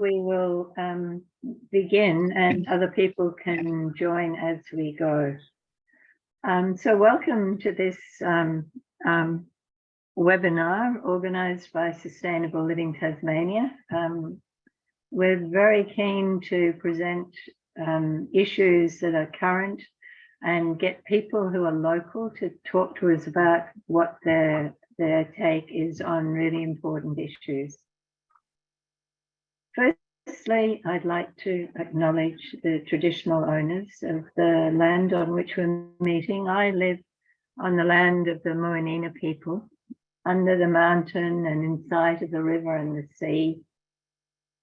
we will begin, and other people can join as we go. So welcome to this webinar organised by Sustainable Living Tasmania. We're very keen to present issues that are current and get people who are local to talk to us about what their take is on really important issues. Firstly, I'd like to acknowledge the traditional owners of the land on which we're meeting. I live on the land of the Moanina people, under the mountain and in sight of the river and the sea.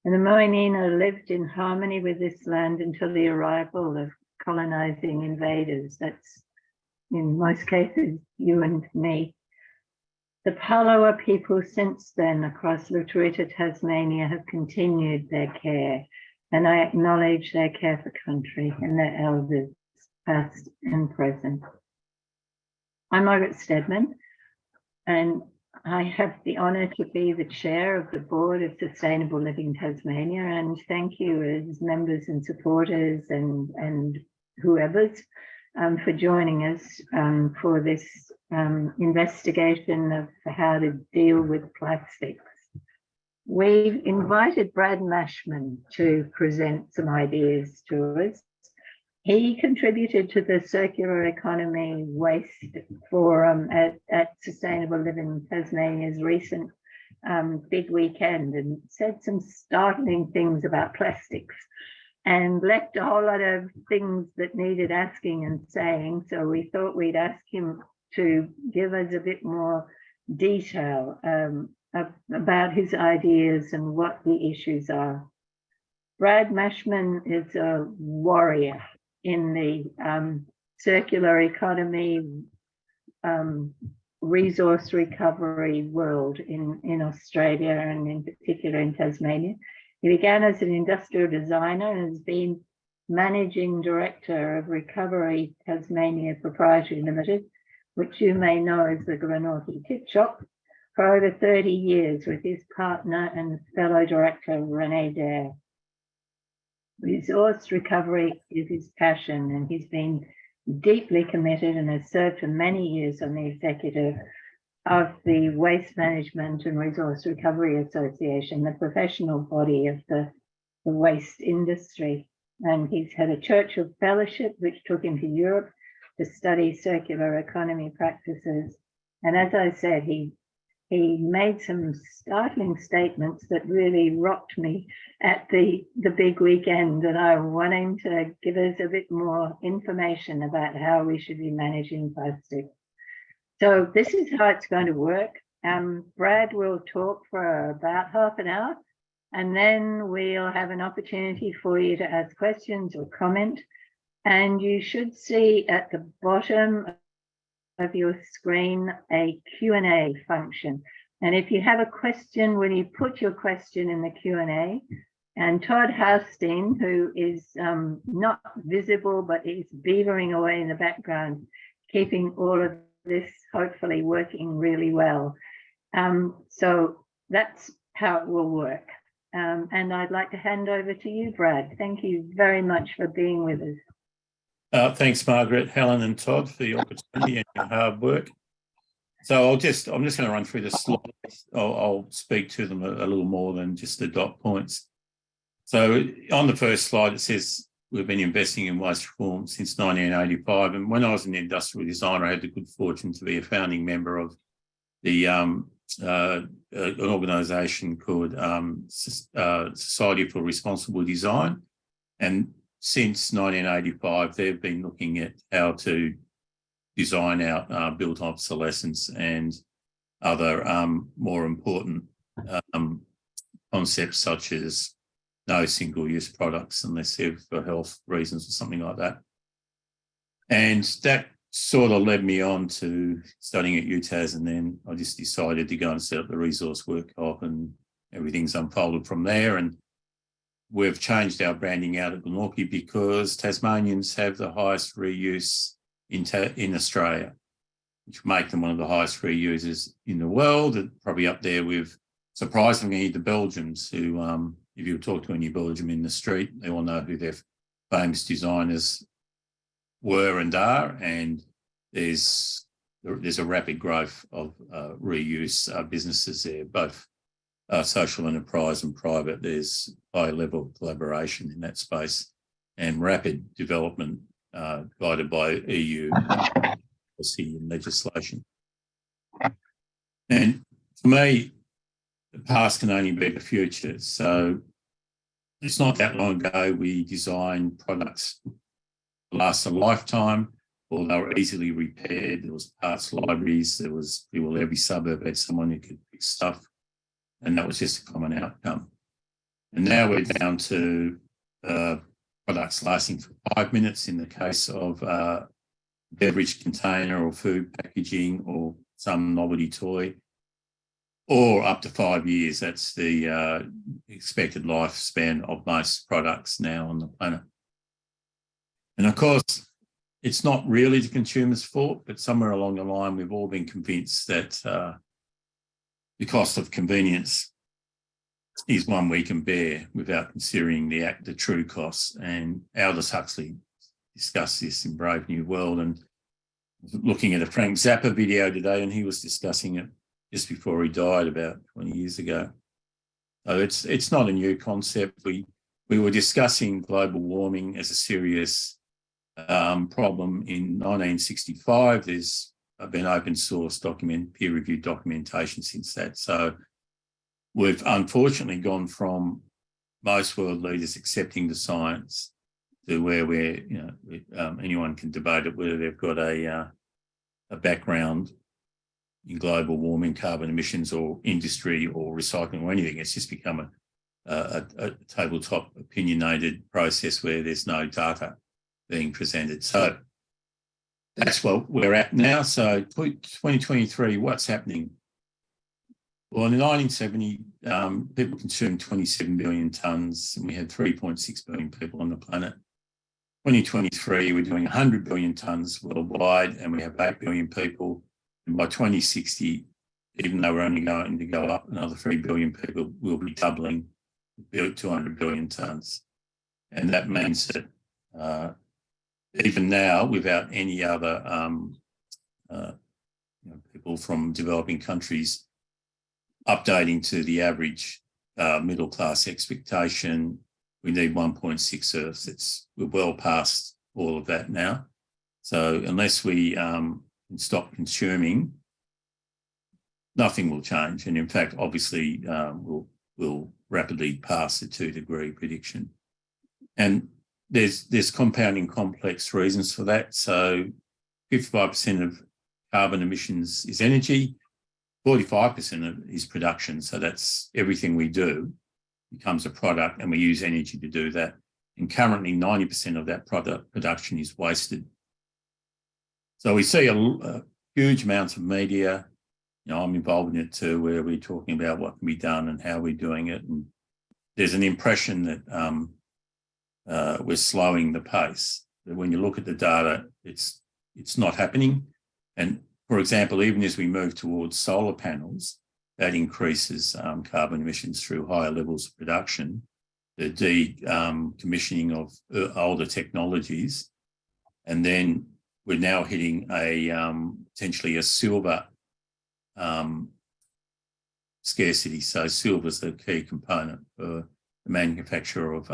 And the Moanina lived in harmony with this land until the arrival of colonizing invaders. That's, in most cases, you and me. The Palawa people since then across Lutruwita, Tasmania have continued their care, and I acknowledge their care for country and their elders, past and present. I'm Margaret Steadman, and I have the honour to be the chair of the board of Sustainable Living Tasmania, and thank you as members and supporters and whoever's for joining us for this investigation of how to deal with plastics. We've invited Brad Mashman to present some ideas to us. He contributed to the Circular Economy Waste Forum at Sustainable Living Tasmania's recent big weekend and said some startling things about plastics and left a whole lot of things that needed asking and saying. So we thought we'd ask him to give us a bit more detail about his ideas and what the issues are. Brad Mashman is a warrior in the circular economy resource recovery world in Australia and in particular in Tasmania. He began as an industrial designer and has been managing director of Recovery Tasmania Proprietary Limited, which you may know as the Glenorchy Tip Shop, for over 30 years with his partner and fellow director, Renee Dare. Resource recovery is his passion, and he's been deeply committed and has served for many years on the executive of the Waste Management and Resource Recovery Association, the professional body of the waste industry. And he's had a Churchill fellowship, which took him to Europe to study circular economy practices. And as I said, he made some startling statements that really rocked me at the big weekend. And I want him to give us a bit more information about how we should be managing plastic. So this is how it's going to work. Brad will talk for about half an hour, and then we'll have an opportunity for you to ask questions or comment. And you should see at the bottom of your screen a Q&A function. And if you have a question, when you put your question in the Q&A, and Todd Haustein, who is not visible, but he's beavering away in the background, keeping all of this hopefully working really well. So that's how it will work. And I'd like to hand over to you, Brad. Thank you very much for being with us. Thanks, Margaret, Helen and Todd, for the opportunity and your hard work. So I'm just going to run through the slides. I'll speak to them a little more than just the dot points. So on the first slide, it says we've been investing in waste reform since 1985. And when I was an industrial designer, I had the good fortune to be a founding member of the an organisation called Society for Responsible Design. And since 1985, they've been looking at how to design out built obsolescence and other more important concepts such as no single-use products unless they're for health reasons or something like that. And that sort of led me on to studying at UTAS, and then I just decided to go and set up the resource workshop, and everything's unfolded from there. And we've changed our branding out at Glenorchy because Tasmanians have the highest reuse in Australia, which make them one of the highest reusers in the world, and probably up there with, surprisingly, the Belgians who if you talk to any Belgium in the street, they all know who their famous designers were and are, and there's a rapid growth of reuse businesses there, both social enterprise and private. There's high level of collaboration in that space and rapid development guided by EU policy and legislation. And for me, the past can only be the future. So it's not that long ago we designed products that last a lifetime, or they were easily repaired. There was parts libraries. There was people, every suburb had someone who could fix stuff, and that was just a common outcome. And now we're down to products lasting for 5 minutes in the case of beverage container or food packaging or some novelty toy, or up to 5 years. That's the expected lifespan of most products now on the planet. And of course, it's not really the consumer's fault, but somewhere along the line, we've all been convinced that the cost of convenience is one we can bear without considering the true costs. And Aldous Huxley discussed this in Brave New World, and looking at a Frank Zappa video today, and he was discussing it just before he died about 20 years ago. So it's not a new concept. We were discussing global warming as a serious problem in 1965. There's been open source peer-reviewed documentation since that. So we've unfortunately gone from most world leaders accepting the science to where anyone can debate it, whether they've got a background in global warming, carbon emissions, or industry, or recycling, or anything. It's just become a tabletop opinionated process where there's no data being presented. So that's what we're at now. So 2023, what's happening? Well, in 1970, people consumed 27 billion tonnes, and we had 3.6 billion people on the planet. 2023, we're doing 100 billion tonnes worldwide, and we have 8 billion people. And by 2060, even though we're only going to go up another 3 billion people, we'll be doubling 200 billion tonnes. And that means that even now, without any other people from developing countries updating to the average middle class expectation, we need 1.6 Earths. We're well past all of that now. So unless we can stop consuming, nothing will change. And in fact, obviously, we'll rapidly pass the 2-degree prediction. And there's compounding complex reasons for that. So 55% of carbon emissions is energy, 45% of it is production. So that's everything we do becomes a product, and we use energy to do that. And currently 90% of that product production is wasted. So we see a huge amounts of media. I'm involved in it too, where we're talking about what can be done and how we're doing it. And there's an impression that we're slowing the pace. But when you look at the data, it's not happening. And for example, even as we move towards solar panels, that increases carbon emissions through higher levels of production. The decommissioning of older technologies, and then we're now hitting potentially a silver scarcity. So silver is the key component for the manufacture of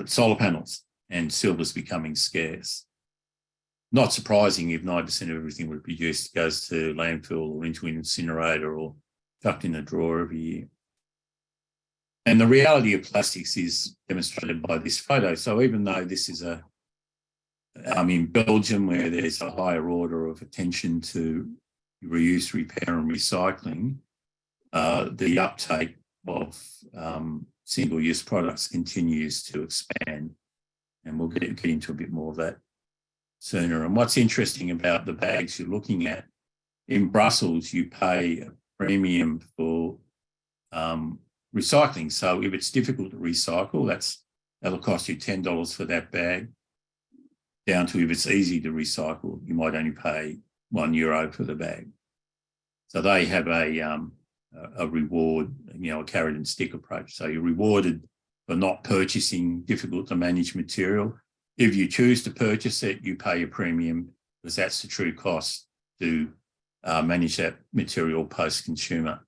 solar panels, and silver is becoming scarce. Not surprising if 90% of everything we produce goes to landfill or into an incinerator or tucked in a drawer every year. And the reality of plastics is demonstrated by this photo. So even though this is I'm in Belgium, where there's a higher order of attention to reuse, repair and recycling, the uptake of single-use products continues to expand. And we'll get into a bit more of that sooner. And what's interesting about the bags you're looking at, in Brussels, you pay a premium for recycling. So if it's difficult to recycle, that'll cost you $10 for that bag, down to if it's easy to recycle, you might only pay €1 for the bag. So they have a a reward, a carrot and stick approach. So you're rewarded for not purchasing difficult to manage material. If you choose to purchase it, you pay a premium because that's the true cost to manage that material post-consumer.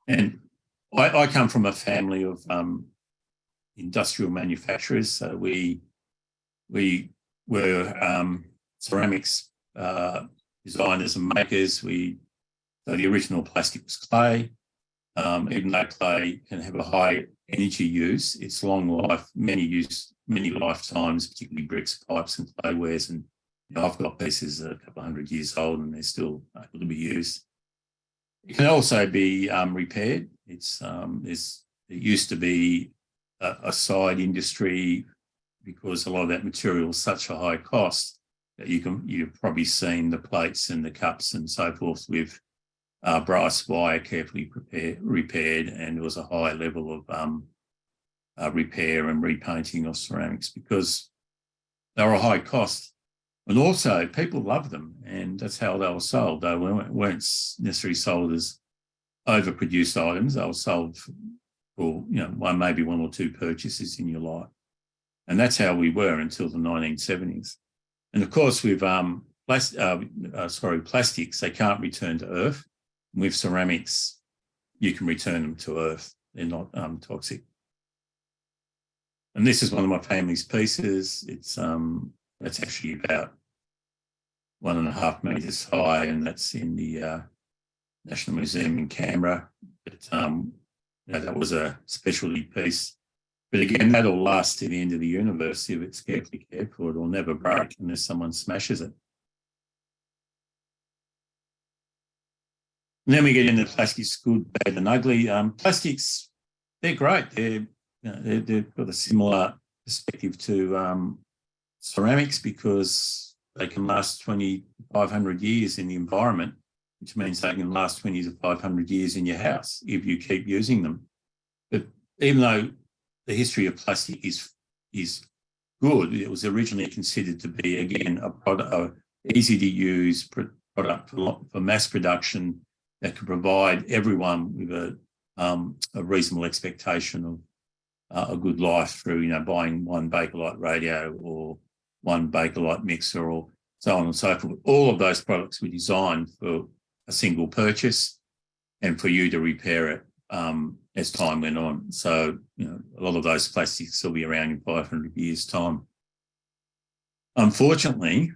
And I come from a family of industrial manufacturers. So we were ceramics designers and makers. So the original plastic was clay. Even though clay can have a high energy use, it's long life, many lifetimes, particularly bricks, pipes and claywares. And I've got pieces a couple of 100 years old and they're still able to be used. It can also be repaired. It used to be a side industry because a lot of that material is such a high cost that you've probably seen the plates and the cups and so forth with brass wire carefully repaired, and there was a high level of repair and repainting of ceramics because they were a high cost. And also people loved them, and that's how they were sold. They weren't necessarily sold as overproduced items. They were sold for maybe one or two purchases in your life. And that's how we were until the 1970s. And of course, with plastics, they can't return to Earth. With ceramics, you can return them to Earth. They're not toxic. And this is one of my family's pieces. It's actually about 1.5 metres high, and that's in the National Museum in Canberra. But that was a specialty piece. But again, that'll last to the end of the universe if it's carefully cared for. It'll never break unless someone smashes it. And then we get into plastics, good, bad, and ugly. Plastics, they're great. They've got a similar perspective to ceramics because they can last 2,500 years in the environment, which means they can last 20 to 500 years in your house if you keep using them. But even though the history of plastic is good, it was originally considered to be, again, a easy to use product for mass production that could provide everyone with a reasonable expectation of a good life through, buying one Bakelite radio or one Bakelite mixer or so on and so forth. All of those products were designed for a single purchase and for you to repair it as time went on. So, a lot of those plastics will be around in 500 years' time. Unfortunately,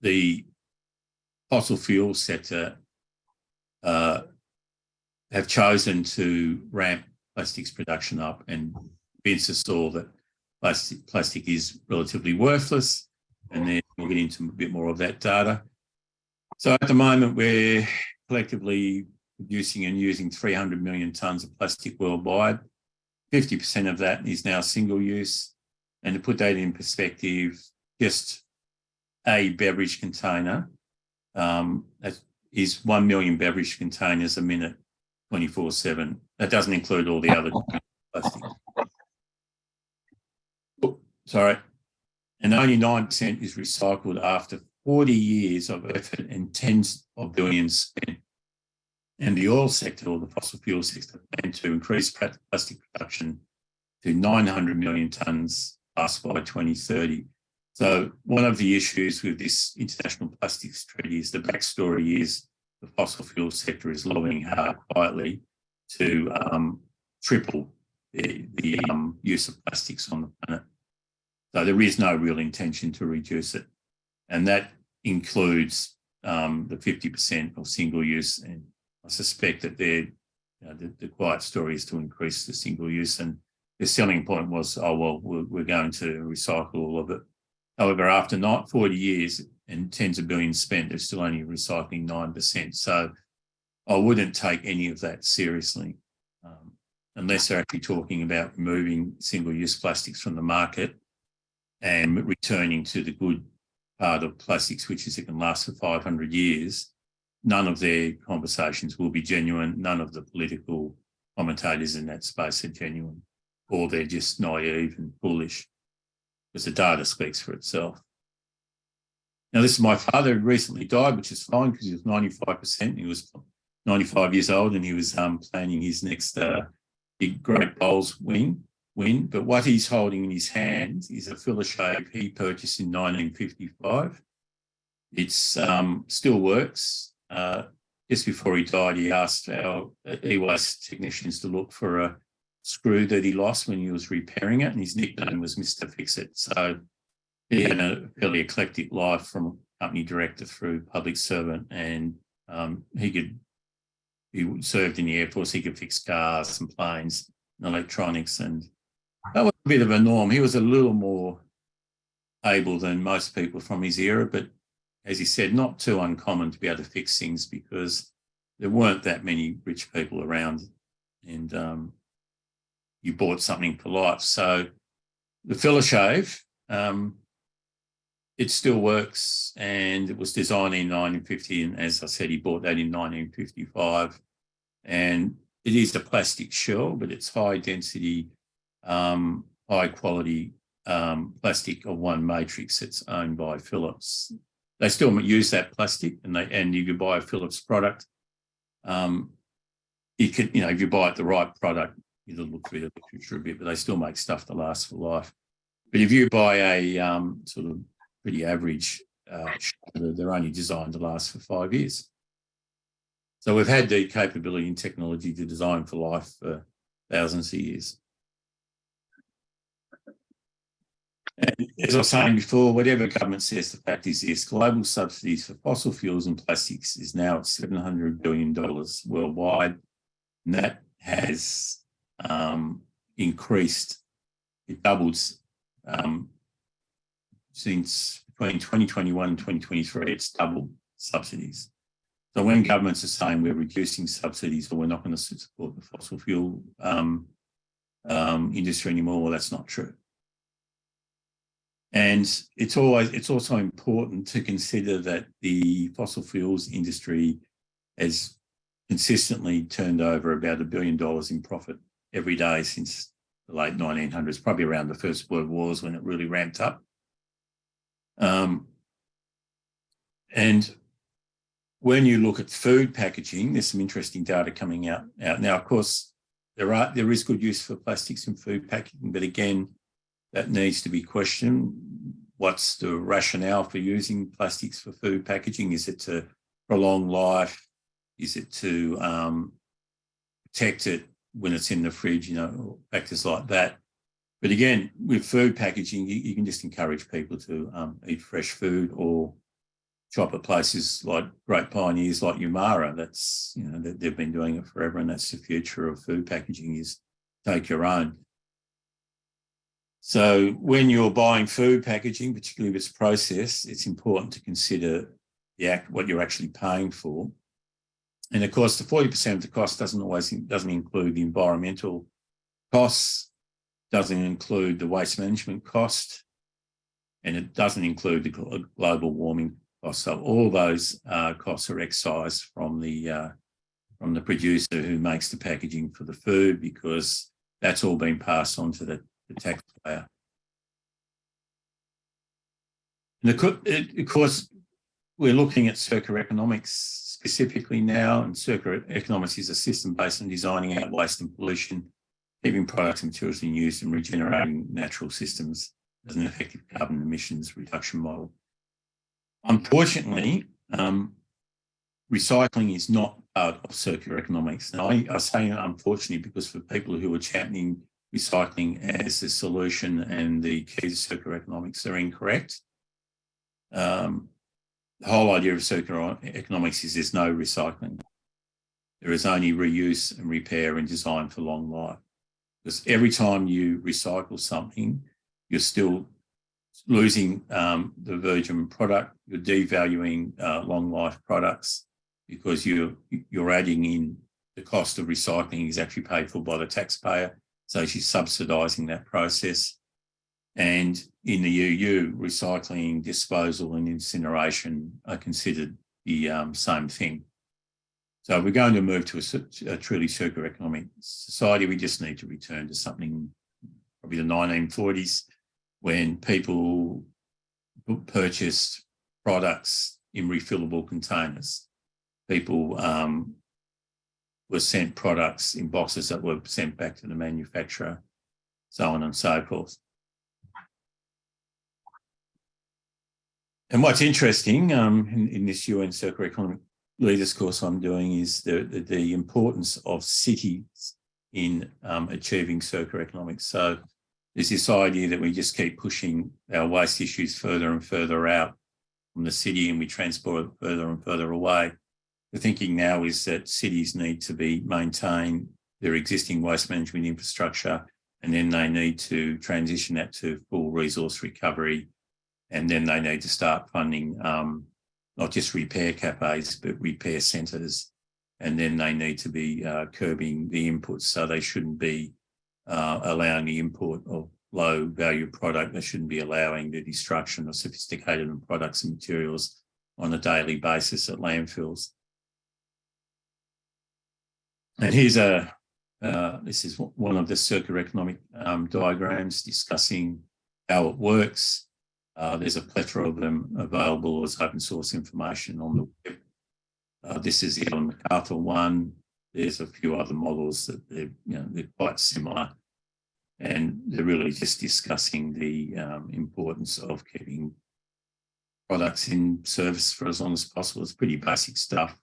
the fossil fuel sector have chosen to ramp plastics production up and convince us all that plastic is relatively worthless, and then we'll get into a bit more of that data. So at the moment, we're collectively producing and using 300 million tonnes of plastic worldwide. 50% of that is now single use. And to put that in perspective, just a beverage container that is 1 million beverage containers a minute, 24/7. That doesn't include all the other plastic. Sorry. And only 9% is recycled after 40 years of effort and tens of billions spent. And the oil sector, or the fossil fuel sector, plan to increase plastic production to 900 million tonnes plus by 2030. So one of the issues with this international plastics treaty is the backstory is the fossil fuel sector is lobbying hard quietly to triple the use of plastics on the planet. So there is no real intention to reduce it. And that includes the 50% of single use. And I suspect that the quiet story is to increase the single use. And the selling point was, we're going to recycle all of it. However, after 40 years and tens of billions spent, they're still only recycling 9%. So I wouldn't take any of that seriously unless they're actually talking about removing single-use plastics from the market and returning to the good part of plastics, which is it can last for 500 years. None of their conversations will be genuine. None of the political commentators in that space are genuine, or they're just naive and foolish, because the data speaks for itself. Now, this is my father who recently died, which is fine because he was 95%. He was 95 years old and he was planning his next big Great Bowls win. But what he's holding in his hand is a filler shave he purchased in 1955. It's still works. Just before he died, he asked our e-waste technicians to look for a screw that he lost when he was repairing it, and his nickname was Mr. Fix-It. So he had a fairly eclectic life from company director through public servant, and he served in the Air Force. He could fix cars and planes and electronics, and that was a bit of a norm. He was a little more able than most people from his era, but as he said, not too uncommon to be able to fix things because there weren't that many rich people around, and you bought something for life. So the filler shave, it still works, and it was designed in 1950, and as I said, he bought that in 1955. And it is a plastic shell, but it's high density, high quality plastic of one matrix that's owned by Philips. They still use that plastic, and if you buy a Philips product, you could, if you buy it the right product, it'll look through the literature a bit, but they still make stuff that lasts for life. But if you buy a sort of pretty average, they're only designed to last for 5 years. So we've had the capability and technology to design for life for thousands of years. And as I was saying before, whatever government says, the fact is this: global subsidies for fossil fuels and plastics is now at $700 billion worldwide, and that has increased. It doubled since between 2021 and 2023. It's doubled subsidies. So when governments are saying we're reducing subsidies or we're not going to support the fossil fuel industry anymore, well, that's not true. And it's also important to consider that the fossil fuels industry has consistently turned over about $1 billion in profit every day since the late 1900s, probably around the First World Wars when it really ramped up. And when you look at food packaging, there's some interesting data coming out. Now, of course, there is good use for plastics in food packaging, but again, that needs to be questioned. What's the rationale for using plastics for food packaging? Is it to prolong life? Is it to protect it when it's in the fridge, factors like that? But again, with food packaging, you can just encourage people to eat fresh food, or shop at places like great pioneers like WMRRA. That's, they've been doing it forever, and that's the future of food packaging, is take your own. So when you're buying food packaging, particularly if it's processed, it's important to consider what you're actually paying for. And of course, the 40% of the cost doesn't include the environmental costs, doesn't include the waste management cost, and it doesn't include the global warming costs. So all those costs are excised from the producer who makes the packaging for the food, because that's all been passed on to the taxpayer. And of course, we're looking at circular economics specifically now, and circular economics is a system based on designing out waste and pollution, keeping products and materials in use, and regenerating natural systems as an effective carbon emissions reduction model. Unfortunately, recycling is not part of circular economics. Now, I say unfortunately because for people who are championing recycling as the solution and the key to circular economics, they're incorrect. The whole idea of circular economics is there's no recycling. There is only reuse and repair and design for long life. Because every time you recycle something, you're still losing the virgin product. You're devaluing long life products, because you're adding in the cost of recycling is actually paid for by the taxpayer. So she's subsidising that process. And in the EU, recycling, disposal and incineration are considered the same thing. So we're going to move to a truly circular economic society. We just need to return to something, probably the 1940s, when people purchased products in refillable containers. People were sent products in boxes that were sent back to the manufacturer, so on and so forth. And what's interesting in this UN Circular Economic Leaders course I'm doing is the importance of cities in achieving circular economics. So there's this idea that we just keep pushing our waste issues further and further out from the city and we transport it further and further away. The thinking now is that cities need to maintain their existing waste management infrastructure, and then they need to transition that to full resource recovery. And then they need to start funding not just repair cafes, but repair centres. And then they need to be curbing the inputs. So they shouldn't be allowing the import of low value product. They shouldn't be allowing the destruction of sophisticated products and materials on a daily basis at landfills. And here's this is one of the circular economic diagrams discussing how it works. There's a plethora of them available as open source information on the web. This is the Ellen MacArthur one. There's a few other models that they're quite similar, and they're really just discussing the importance of keeping products in service for as long as possible. It's pretty basic stuff.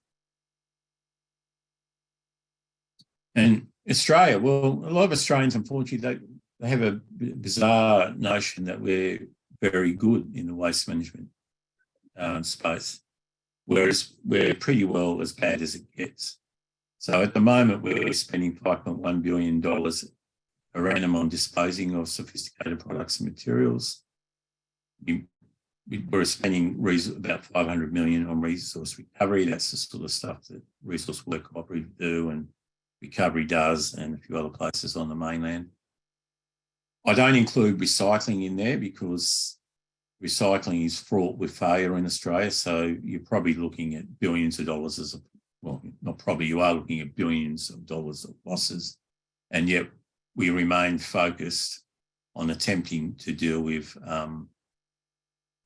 And Australia, well, a lot of Australians, unfortunately, they have a bizarre notion that we're very good in the waste management space, whereas we're pretty well as bad as it gets. So at the moment, we're spending $5.1 billion per annum on disposing of sophisticated products and materials. We're spending about $500 million on resource recovery. That's the sort of stuff that Resource Work Cooperative do and Recovery does, and a few other places on the mainland. I don't include recycling in there because recycling is fraught with failure in Australia. So you're probably looking at billions of dollars not probably, you are looking at billions of dollars of losses. And yet we remain focused on attempting to deal with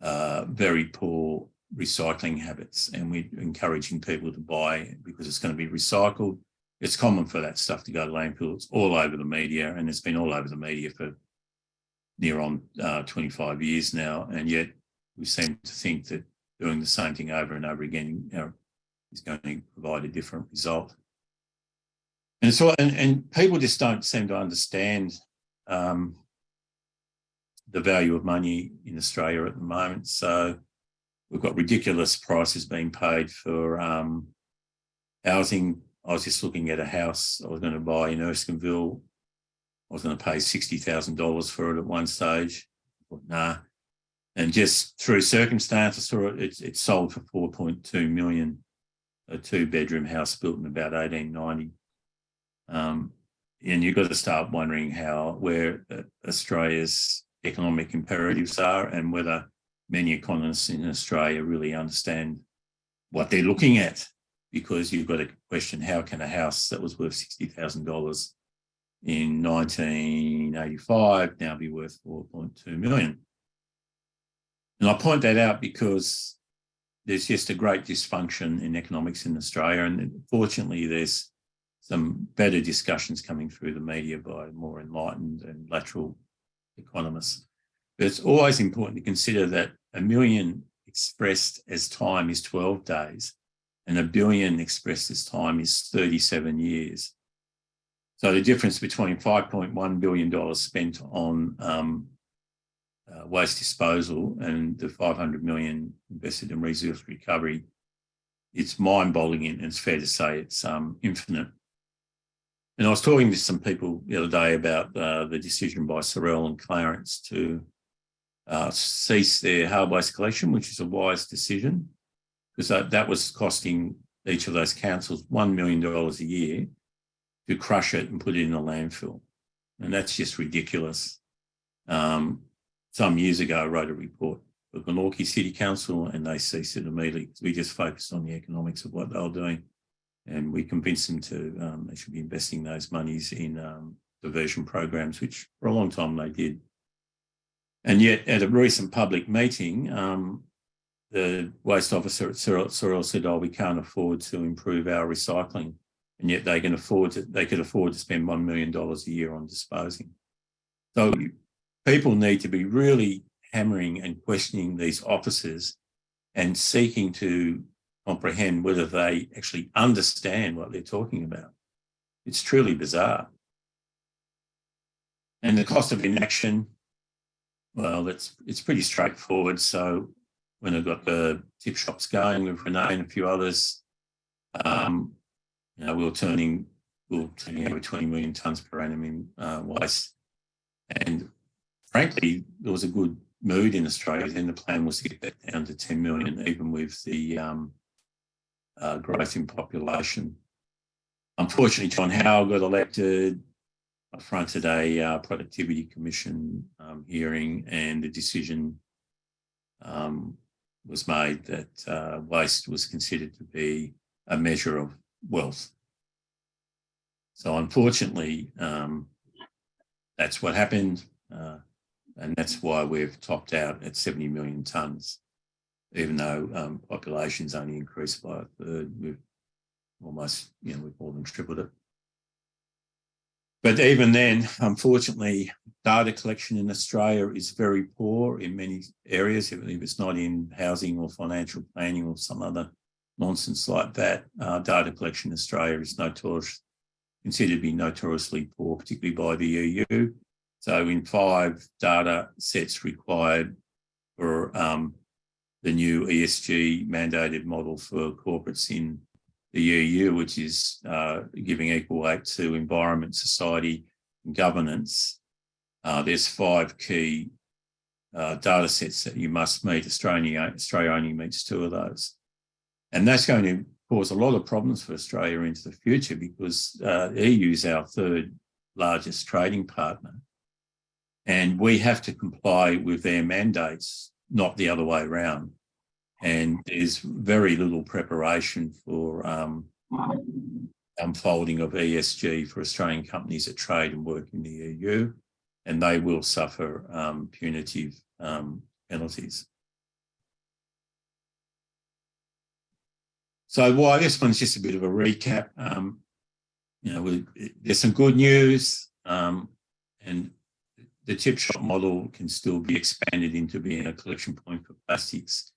very poor recycling habits. And we're encouraging people to buy because it's going to be recycled. It's common for that stuff to go to landfill. It's all over the media, and it's been all over the media for near on 25 years now. And yet we seem to think that doing the same thing over and over again is going to provide a different result. And so, and people just don't seem to understand the value of money in Australia at the moment. So we've got ridiculous prices being paid for housing. I was just looking at a house I was going to buy in Erskineville. I was going to pay $60,000 for it at one stage. I thought, nah. And just through circumstance, I saw it sold for $4.2 million, a 2-bedroom house built in about 1890. And you've got to start wondering where Australia's economic imperatives are and whether many economists in Australia really understand what they're looking at. Because you've got to question, how can a house that was worth $60,000 in 1985 now be worth $4.2 million? And I point that out because there's just a great dysfunction in economics in Australia. And fortunately, there's some better discussions coming through the media by more enlightened and lateral economists. But it's always important to consider that a million expressed as time is 12 days. And a billion expressed as time is 37 years. So the difference between $5.1 billion spent on waste disposal and the $500 million invested in resource recovery, it's mind-boggling, and it's fair to say it's infinite. And I was talking to some people the other day about the decision by Sorrell and Clarence to cease their hard waste collection, which is a wise decision, because that was costing each of those councils $1 million a year to crush it and put it in a landfill. And that's just ridiculous. Some years ago, I wrote a report for Glenorchy City Council and they ceased it immediately. We just focused on the economics of what they were doing, and we convinced them to they should be investing those monies in diversion programs, which for a long time they did. And yet at a recent public meeting, the waste officer at Cyril said, "Oh, we can't afford to improve our recycling," and yet they could afford to spend $1 million a year on disposing. So people need to be really hammering and questioning these officers and seeking to comprehend whether they actually understand what they're talking about. It's truly bizarre. And the cost of inaction, well, it's pretty straightforward. So when I got the tip shops going with Renee and a few others, we were turning over 20 million tonnes per annum in waste. And frankly, there was a good mood in Australia. Then the plan was to get that down to 10 million, even with the growth in population. Unfortunately, John Howell got elected. I fronted a productivity commission hearing, and the decision was made that waste was considered to be a measure of wealth. So unfortunately, that's what happened, and that's why we've topped out at 70 million tonnes, even though population's only increased by a third. We've almost, we've more than tripled it. But even then, unfortunately, data collection in Australia is very poor in many areas. If it's not in housing or financial planning or some other nonsense like that, data collection in Australia is considered to be notoriously poor, particularly by the EU. So in 5 data sets required for the new ESG mandated model for corporates in the EU, which is giving equal weight to environment, society, and governance, there's 5 key data sets that you must meet. Australia only meets 2 of those. And that's going to cause a lot of problems for Australia into the future, because the EU is our 3rd largest trading partner. And we have to comply with their mandates, not the other way around. And there's very little preparation for unfolding of ESG for Australian companies that trade and work in the EU, and they will suffer punitive penalties. So while this one's just a bit of a recap, there's some good news, and the tip shop model can still be expanded into being a collection point for plastics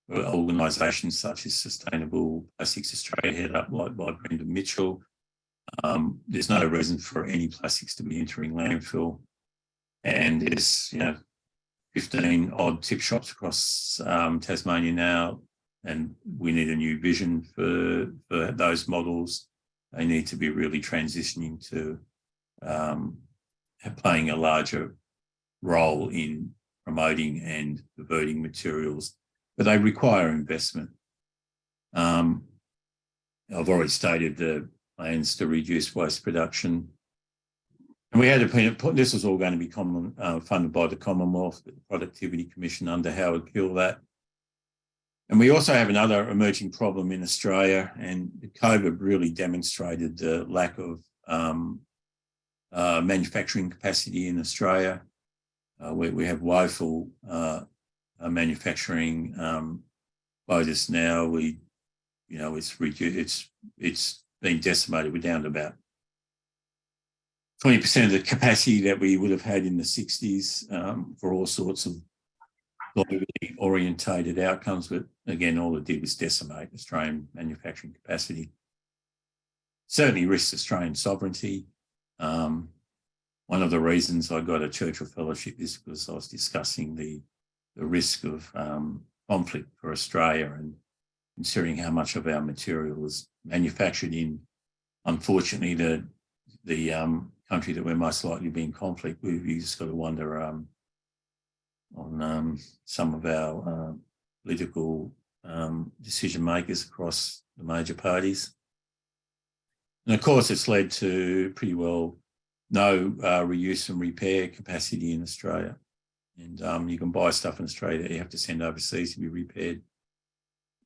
for organisations such as Sustainable Plastics Australia, headed up by Brenda Mitchell. There's no reason for any plastics to be entering landfill, and there's 15 odd tip shops across Tasmania now, and we need a new vision for those models. They need to be really transitioning to playing a larger role in promoting and diverting materials, but they require investment. I've already stated the plans to reduce waste production. And we had this was all going to be funded by the Commonwealth, the Productivity Commission under Howard Gill that. And we also have another emerging problem in Australia, and COVID really demonstrated the lack of manufacturing capacity in Australia. We have woeful manufacturing quotas now. It's been decimated. We're down to about 20% of the capacity that we would have had in the 60s for all sorts of globally orientated outcomes. But again, all it did was decimate Australian manufacturing capacity. Certainly risks Australian sovereignty. One of the reasons I got a Churchill Fellowship is because I was discussing the risk of conflict for Australia, and considering how much of our material is manufactured in, unfortunately, the country that we're most likely to be in conflict with. You just got to wonder on some of our political decision makers across the major parties. And of course, it's led to pretty well no reuse and repair capacity in Australia. And you can buy stuff in Australia that you have to send overseas to be repaired.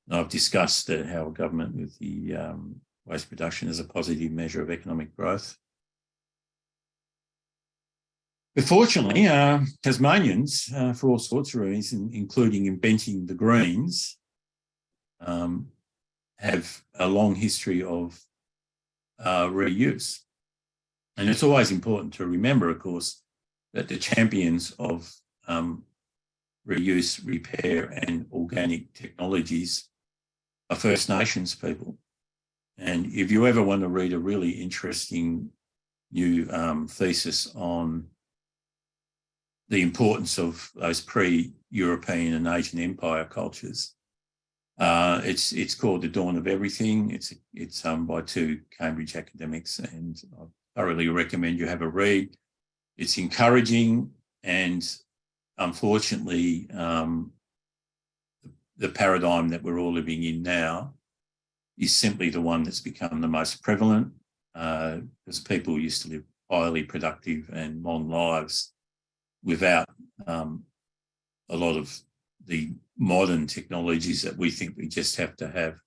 And I've discussed how our government with the waste production as a positive measure of economic growth. But fortunately, Tasmanians, for all sorts of reasons, including inventing the greens, have a long history of reuse. And it's always important to remember, of course, that the champions of reuse, repair and organic technologies are First Nations people. And if you ever want to read a really interesting new thesis on the importance of those pre-European and Asian empire cultures, it's called The Dawn of Everything. It's by two Cambridge academics, and I thoroughly recommend you have a read. It's encouraging, and unfortunately, the paradigm that we're all living in now is simply the one that's become the most prevalent, because people used to live highly productive and long lives without a lot of the modern technologies that we think we just have to have.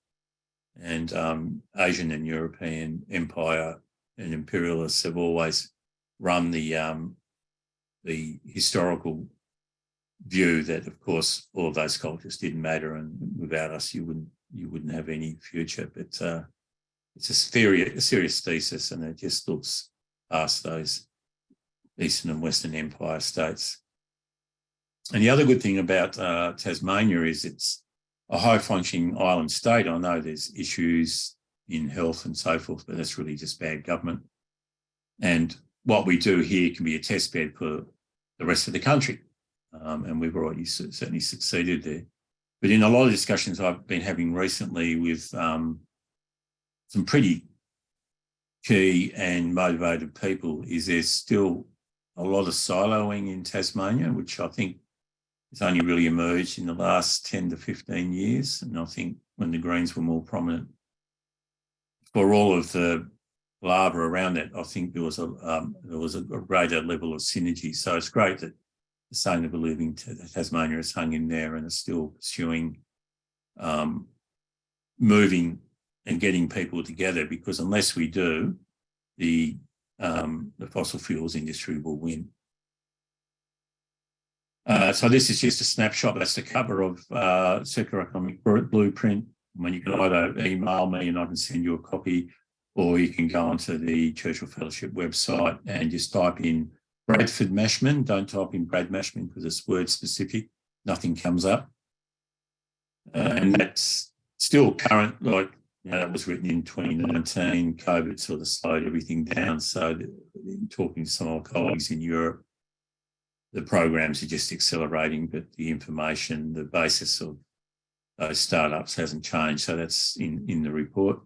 And Asian and European empire and imperialists have always run the historical view that, of course, all of those cultures didn't matter, and without us, you wouldn't have any future. But it's a serious thesis, and it just looks past those Eastern and Western Empire states. And the other good thing about Tasmania is it's a high-functioning island state. I know there's issues in health and so forth, but that's really just bad government. And what we do here can be a test bed for the rest of the country. And we've already certainly succeeded there. But in a lot of discussions I've been having recently with some pretty key and motivated people, is there's still a lot of siloing in Tasmania, which I think has only really emerged in the last 10 to 15 years. And I think when the Greens were more prominent, for all of the lava around it, I think there was a greater level of synergy. So it's great that Sustainable Living Tasmania has hung in there and is still pursuing moving and getting people together, because unless we do, the fossil fuels industry will win. So this is just a snapshot. That's the cover of Circular Economic Blueprint. I mean, you can either email me and I can send you a copy, or you can go onto the Churchill Fellowship website and just type in Bradford Mashman. Don't type in Brad Mashman because it's word specific. Nothing comes up. And that's still current, like, you know, that was written in 2019. COVID sort of slowed everything down. So talking to some of our colleagues in Europe, the programs are just accelerating, but the information, the basis of those startups hasn't changed. So that's in the report.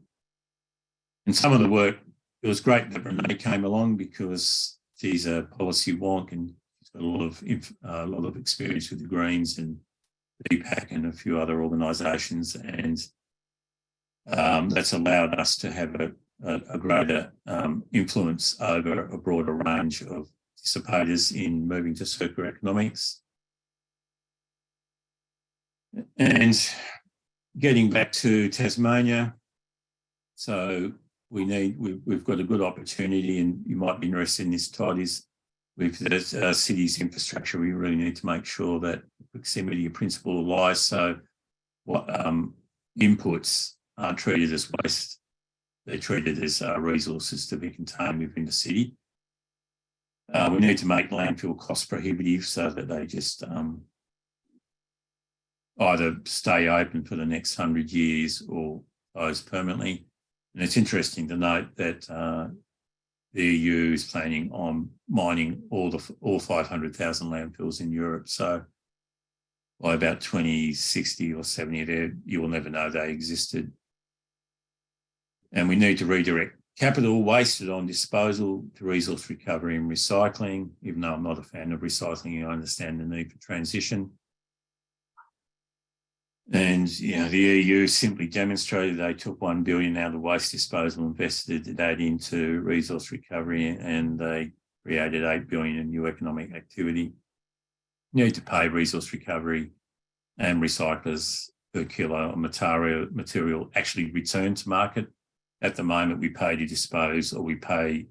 And some of the work, it was great that Renee came along, because she's a policy wonk and she's got a lot of experience with the Greens and DPAC and a few other organisations, and that's allowed us to have a greater influence over a broader range of participators in moving to circular economics. And getting back to Tasmania, so we've got a good opportunity, and you might be interested in this, Todd, is with the city's infrastructure, we really need to make sure that proximity principle applies. So what inputs aren't treated as waste, they're treated as resources to be contained within the city. We need to make landfill cost prohibitive so that they just either stay open for the next 100 years or close permanently. And it's interesting to note that the EU is planning on mining all 500,000 landfills in Europe. So by about 2060 or 70, you will never know they existed. And we need to redirect capital wasted on disposal to resource recovery and recycling. Even though I'm not a fan of recycling, I understand the need for transition. And, you know, the EU simply demonstrated they took 1 billion out of waste disposal, invested that into resource recovery, and they created 8 billion in new economic activity. You need to pay resource recovery and recyclers per kilo of material actually return to market. At the moment, we pay to dispose, or we pay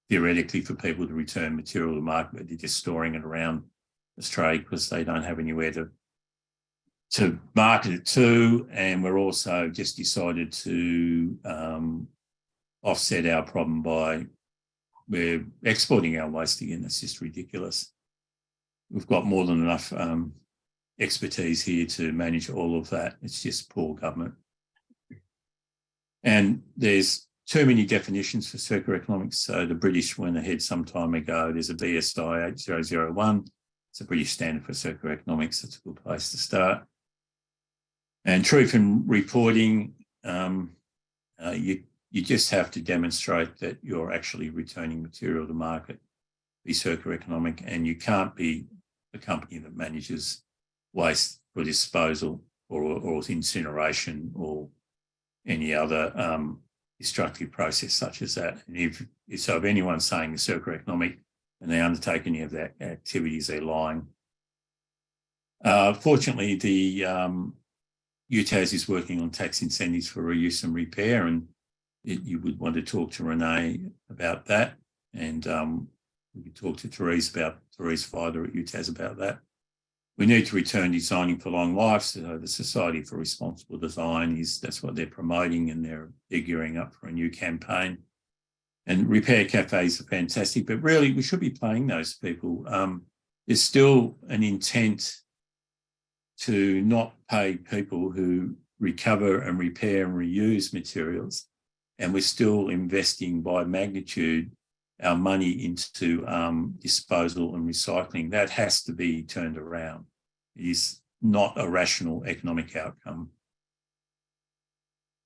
theoretically for people to return material to market, but they're just storing it around Australia because they don't have anywhere to market it to. And we're also just decided to offset our problem by we're exporting our waste again. That's just ridiculous. We've got more than enough expertise here to manage all of that. It's just poor government. And there's too many definitions for circular economics. So the British went ahead some time ago. There's a BSI 8001. It's a British standard for circular economics. That's a good place to start. And truth in reporting, you just have to demonstrate that you're actually returning material to market, be circular economic, and you can't be a company that manages waste for disposal or incineration or any other destructive process such as that. And if anyone's saying the circular economic and they undertake any of that activities, they're lying. Fortunately, the UTAS is working on tax incentives for reuse and repair, and you would want to talk to Renee about that, and we could talk to Therese Fider at UTAS about that. We need to return designing for long life. So the Society for Responsible Design that's what they're promoting, and they're gearing up for a new campaign. And repair cafes are fantastic, but really we should be paying those people. There's still an intent to not pay people who recover and repair and reuse materials, and we're still investing by magnitude our money into disposal and recycling. That has to be turned around. It is not a rational economic outcome.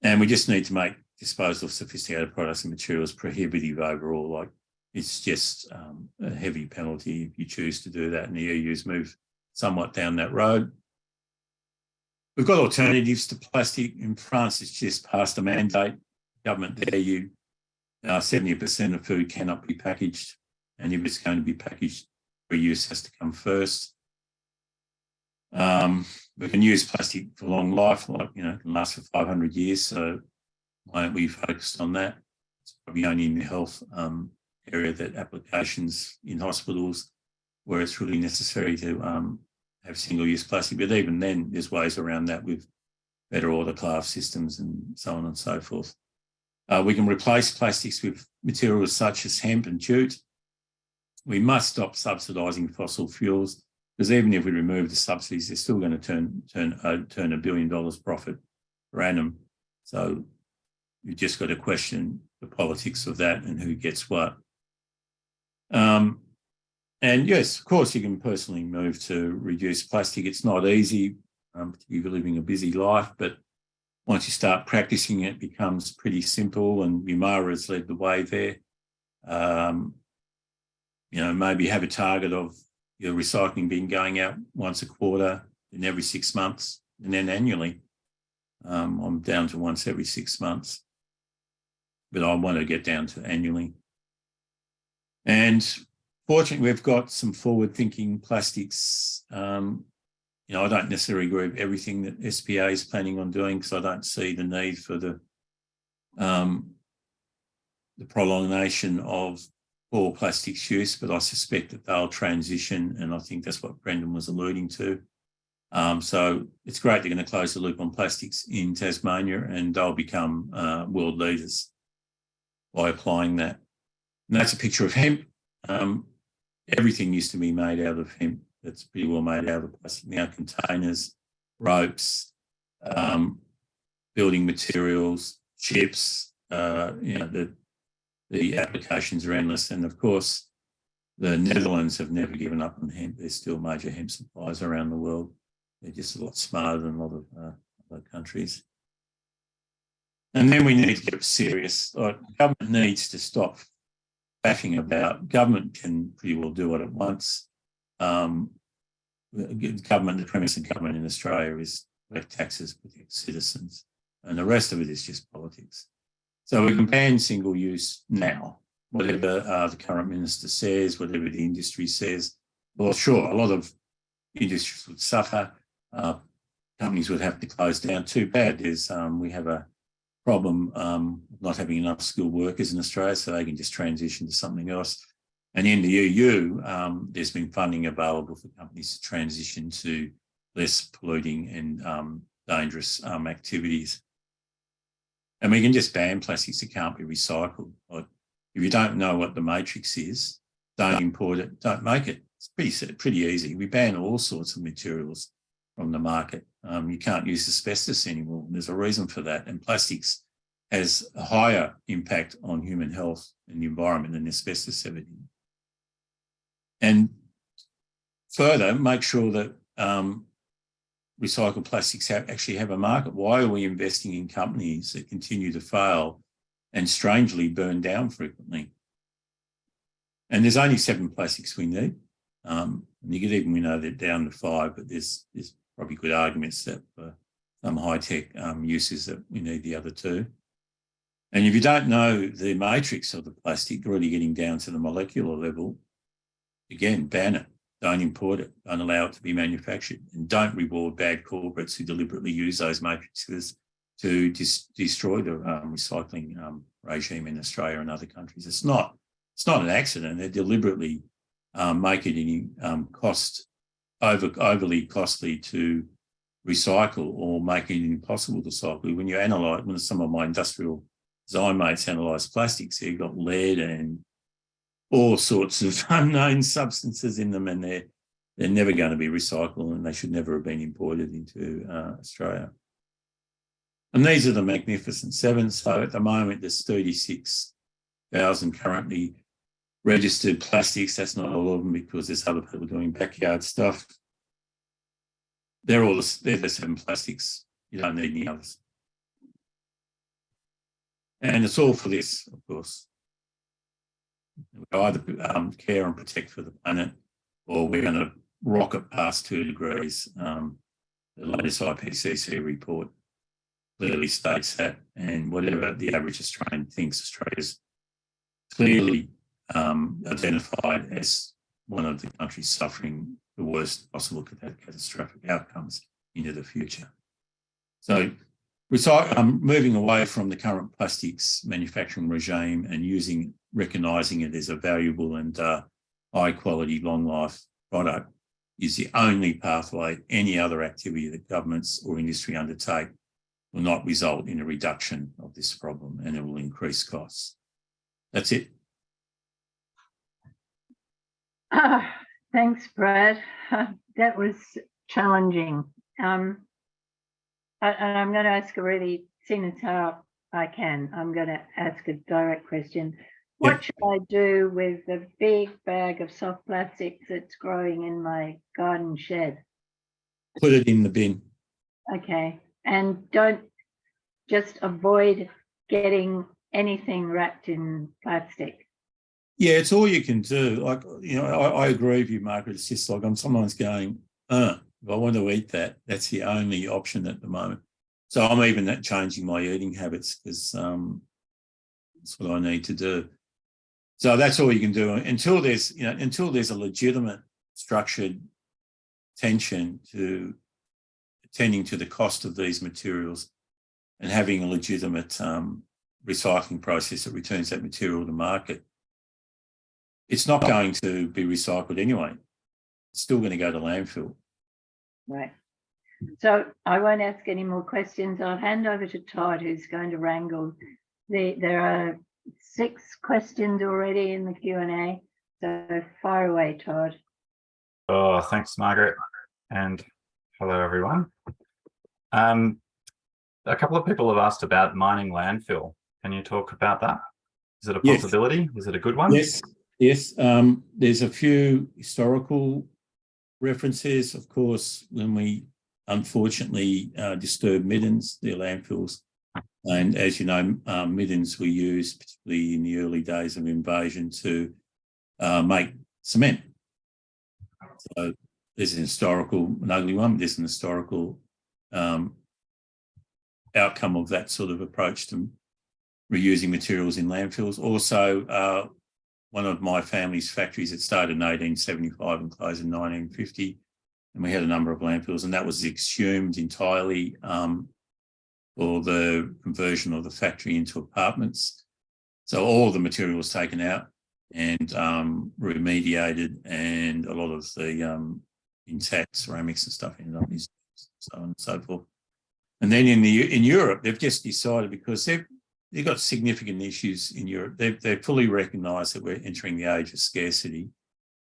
And we just need to make disposal of sophisticated products and materials prohibitive overall. Like, it's just a heavy penalty if you choose to do that, and the EU's moved somewhat down that road. We've got alternatives to plastic. In France, it's just passed a mandate. Government there, 70% of food cannot be packaged, and if it's going to be packaged, reuse has to come first. We can use plastic for long life, like, it can last for 500 years. So why aren't we focused on that? It's probably only in the health area that applications in hospitals where it's really necessary to have single-use plastic. But even then, there's ways around that with better autoclave systems and so on and so forth. We can replace plastics with materials such as hemp and jute. We must stop subsidising fossil fuels, because even if we remove the subsidies, they're still going to turn $1 billion profit per annum. So you've just got to question the politics of that and who gets what. And yes, of course, you can personally move to reduce plastic. It's not easy, particularly if you're living a busy life, but once you start practicing, it becomes pretty simple, and WMRRA has led the way there. Maybe have a target of your recycling bin going out once a quarter, and every 6 months, and then annually. I'm down to once every 6 months, but I want to get down to annually. And fortunately, we've got some forward-thinking plastics. I don't necessarily agree with everything that SPA is planning on doing, because I don't see the need for the prolongation of all plastics use, but I suspect that they'll transition, and I think that's what Brendan was alluding to. So it's great they're going to close the loop on plastics in Tasmania, and they'll become world leaders by applying that. And that's a picture of hemp. Everything used to be made out of hemp. That's pretty well made out of plastic now. Containers, ropes, building materials, chips, the applications are endless. And of course, the Netherlands have never given up on hemp. They're still major hemp suppliers around the world. They're just a lot smarter than a lot of other countries. And then we need to get serious. Government needs to stop faffing about. Government can pretty well do what it wants. The premise of government in Australia is collect taxes, protect citizens, and the rest of it is just politics. So we can ban single use now, whatever the current minister says, whatever the industry says. Well, sure, a lot of industries would suffer. Companies would have to close down. Too bad. We have a problem not having enough skilled workers in Australia, so they can just transition to something else. And in the EU, there's been funding available for companies to transition to less polluting and dangerous activities. And we can just ban plastics that can't be recycled. Like, if you don't know what the matrix is, don't import it, don't make it. It's pretty easy. We ban all sorts of materials from the market. You can't use asbestos anymore. There's a reason for that. And plastics has a higher impact on human health and the environment than asbestos ever did. And further, make sure that recycled plastics actually have a market. Why are we investing in companies that continue to fail and strangely burn down frequently? And there's only 7 plastics we need. We know they're down to 5, but there's probably good arguments that for some high-tech uses that we need the other 2. And if you don't know the matrix of the plastic, already getting down to the molecular level, again, ban it. Don't import it. Don't allow it to be manufactured. And don't reward bad corporates who deliberately use those matrices to destroy the recycling regime in Australia and other countries. It's not an accident. They're deliberately making it overly costly to recycle or making it impossible to cycle. When you analyse, when some of my industrial design mates analyse plastics, you've got lead and all sorts of unknown substances in them, and they're never going to be recycled, and they should never have been imported into Australia. And these are the Magnificent 7. So at the moment, there's 36,000 currently registered plastics. That's not all of them because there's other people doing backyard stuff. They're the 7 plastics. You don't need any others. And it's all for this, of course. We either care and protect for the planet, or we're going to rocket past 2 degrees. The latest IPCC report clearly states that, and whatever the average Australian thinks, Australia's clearly identified as one of the countries suffering the worst possible catastrophic outcomes into the future. So moving away from the current plastics manufacturing regime and recognising it as a valuable and high quality, long life product is the only pathway. Any other activity that governments or industry undertake will not result in a reduction of this problem, and it will increase costs. That's it. Thanks, Brad. That was challenging. And I'm going to ask a really, seeing as how I can, I'm going to ask a direct question. What should I do with the big bag of soft plastics that's growing in my garden shed? Put it in the bin. Okay. And don't just avoid getting anything wrapped in plastic. Yeah, it's all you can do. Like, I agree with you, Margaret. It's just like I'm sometimes going, if I want to eat that, that's the only option at the moment. So I'm even changing my eating habits because that's what I need to do. So that's all you can do until there's a legitimate structured attention to attending to the cost of these materials and having a legitimate recycling process that returns that material to market. It's not going to be recycled anyway. It's still going to go to landfill. Right. So I won't ask any more questions. I'll hand over to Todd, who's going to wrangle. There are 6 questions already in the Q&A. So fire away, Todd. Oh, thanks, Margaret. And hello, everyone. A couple of people have asked about mining landfill. Can you talk about that? Is it a possibility? Yes. Is it a good one? Yes. There's a few historical references. Of course, when we unfortunately disturbed middens, they're landfills. And as you know, middens were used, particularly in the early days of invasion, to make cement. So there's an ugly one, but there's an historical outcome of that sort of approach to reusing materials in landfills. Also, one of my family's factories that started in 1875 and closed in 1950, and we had a number of landfills, and that was exhumed entirely or the conversion of the factory into apartments. So all the material was taken out and remediated, and a lot of the intact ceramics and stuff ended up used, so on and so forth. And then in Europe, they've just decided, because they've got significant issues in Europe. They've fully recognised that we're entering the age of scarcity.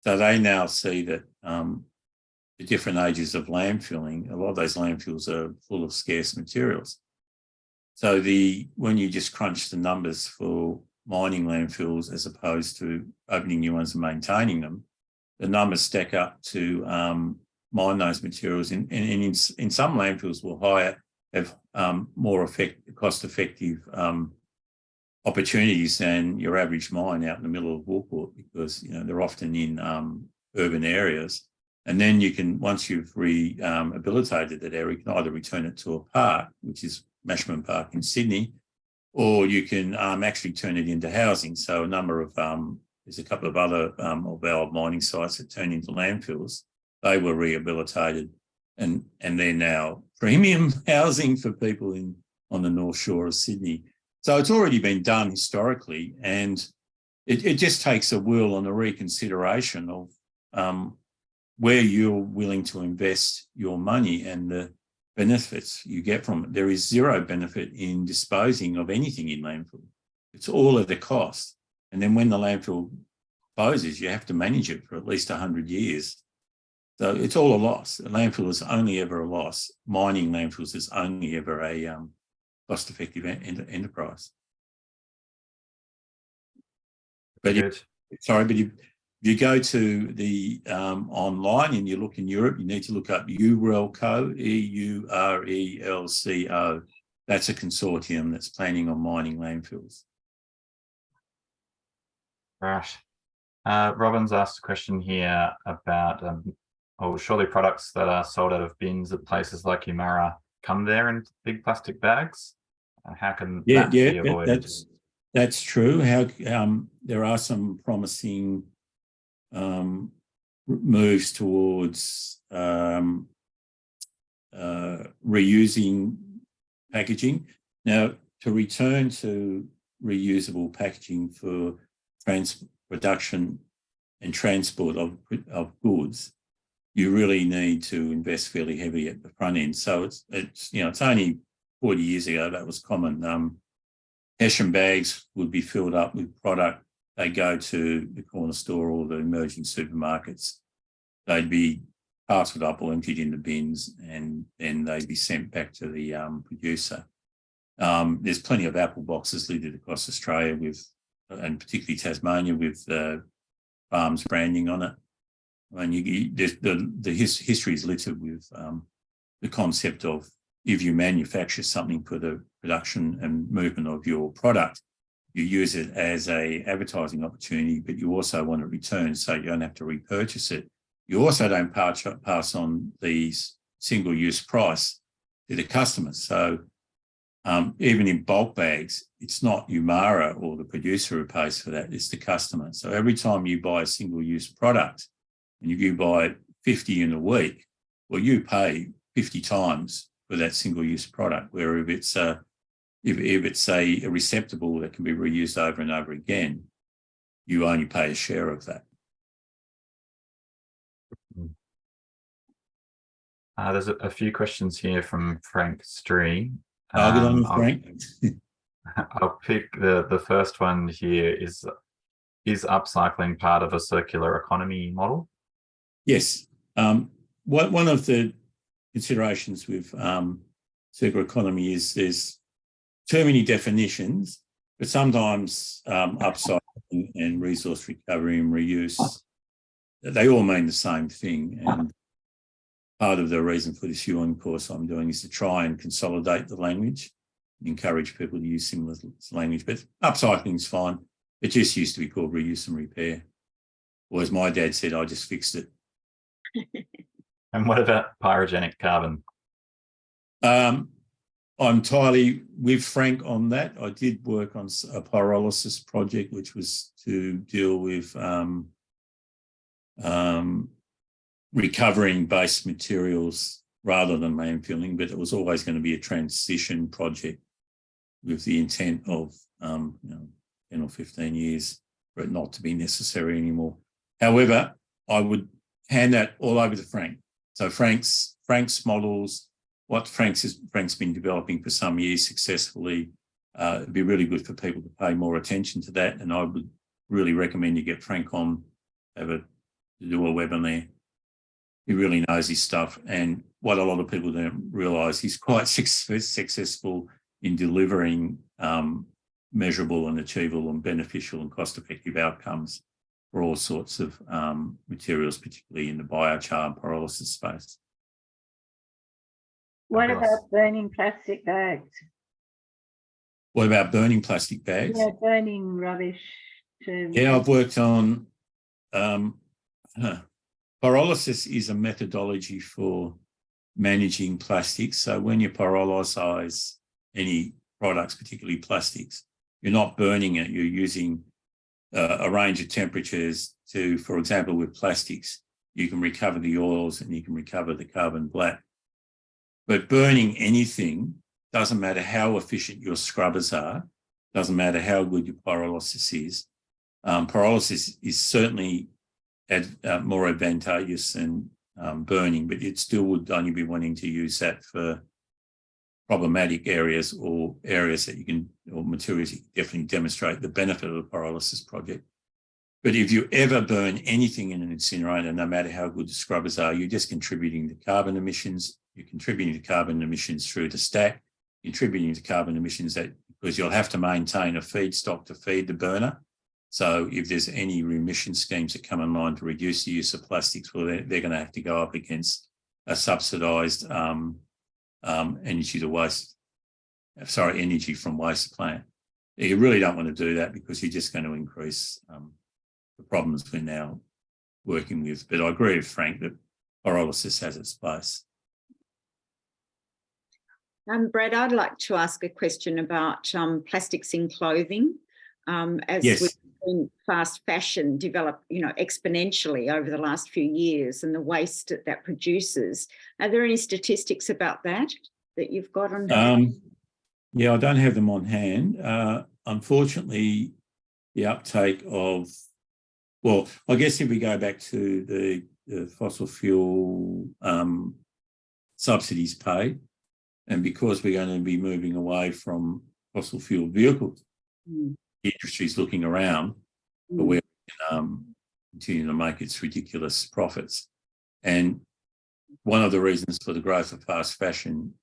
So they now see that the different ages of landfilling, a lot of those landfills are full of scarce materials. So when you just crunch the numbers for mining landfills as opposed to opening new ones and maintaining them, the numbers stack up to mine those materials. And in some landfills will have more cost-effective opportunities than your average mine out in the middle of Woolport, because they're often in urban areas. And then you can, once you've rehabilitated that area, you can either return it to a park, which is Mashman Park in Sydney, or you can actually turn it into housing. So a number of there's a couple of other of our mining sites that turn into landfills. They were rehabilitated, and they're now premium housing for people on the North Shore of Sydney. So it's already been done historically, and it just takes a will and a reconsideration of where you're willing to invest your money and the benefits you get from it. There is zero benefit in disposing of anything in landfill. It's all at a cost. And then when the landfill closes, you have to manage it for at least 100 years. So it's all a loss. A landfill is only ever a loss. Mining landfills is only ever a cost-effective enterprise. But if you go to the online and you look in Europe, you need to look up EURELCO, EURELCO. That's a consortium that's planning on mining landfills. Right. Robin's asked a question here about, surely products that are sold out of bins at places like WMRRA come there in big plastic bags? How can that be avoided? That's true. There are some promising moves towards reusing packaging. Now, to return to reusable packaging for production and transport of goods, you really need to invest fairly heavily at the front end. So it's only 40 years ago that was common. Hessian bags would be filled up with product. They go to the corner store or the emerging supermarkets. They'd be parcelled up or emptied into bins, and then they'd be sent back to the producer. There's plenty of apple boxes littered across Australia and particularly Tasmania, with farms branding on it. And the history is littered with the concept of, if you manufacture something for the production and movement of your product, you use it as an advertising opportunity, but you also want it returned so you don't have to repurchase it. You also don't pass on the single-use price to the customers. So even in bulk bags, it's not WMRRA or the producer who pays for that, it's the customer. So every time you buy a single-use product, and if you buy 50 in a week, well, you pay 50 times for that single-use product, where if it's a receptacle that can be reused over and over again, you only pay a share of that. There's a few questions here from Frank Stree. Good on you, Frank. I'll pick the first one here. Is upcycling part of a circular economy model? Yes. One of the considerations with circular economy is there's too many definitions, but sometimes upcycling and resource recovery and reuse, they all mean the same thing. And part of the reason for this UN course I'm doing is to try and consolidate the language, encourage people to use similar language. But upcycling is fine. It just used to be called reuse and repair. Or as my dad said, I just fixed it. And what about pyrogenic carbon? I'm entirely with Frank on that. I did work on a pyrolysis project, which was to deal with recovering base materials rather than landfilling, but it was always going to be a transition project with the intent of 10 or 15 years for it not to be necessary anymore. However, I would hand that all over to Frank. So Frank's models, what Frank's been developing for some years successfully, it'd be really good for people to pay more attention to that. And I would really recommend you get Frank on, do a webinar. He really knows his stuff. And what a lot of people don't realise, he's quite successful in delivering measurable and achievable and beneficial and cost-effective outcomes for all sorts of materials, particularly in the biochar and pyrolysis space. What about burning plastic bags? What about burning plastic bags? Yeah, burning rubbish. Yeah, I've worked on pyrolysis is a methodology for managing plastics. So when you pyrolyse any products, particularly plastics, you're not burning it, you're using a range of temperatures to, for example, with plastics, you can recover the oils and you can recover the carbon black. But burning anything, doesn't matter how efficient your scrubbers are, doesn't matter how good your pyrolysis is. Pyrolysis is certainly more advantageous than burning, but it still would only be wanting to use that for problematic areas or areas that you can, or materials you can definitely demonstrate the benefit of the pyrolysis project. But if you ever burn anything in an incinerator, no matter how good the scrubbers are, you're just contributing to carbon emissions. You're contributing to carbon emissions through the stack, contributing to carbon emissions because you'll have to maintain a feedstock to feed the burner. So if there's any remission schemes that come in line to reduce the use of plastics, well, they're going to have to go up against a subsidised energy from waste plant. You really don't want to do that because you're just going to increase the problems we're now working with. But I agree with Frank that pyrolysis has its place. Brad, I'd like to ask a question about plastics in clothing. As yes. we've seen fast fashion develop, exponentially over the last few years, and the waste that produces. Are there any statistics about that you've got on hand? Yeah, I don't have them on hand. Unfortunately, the uptake of, well, I guess if we go back to the fossil fuel subsidies paid, and because we're going to be moving away from fossil fuel vehicles, the industry's looking around for where we can continue to make its ridiculous profits. And one of the reasons for the growth of fast fashion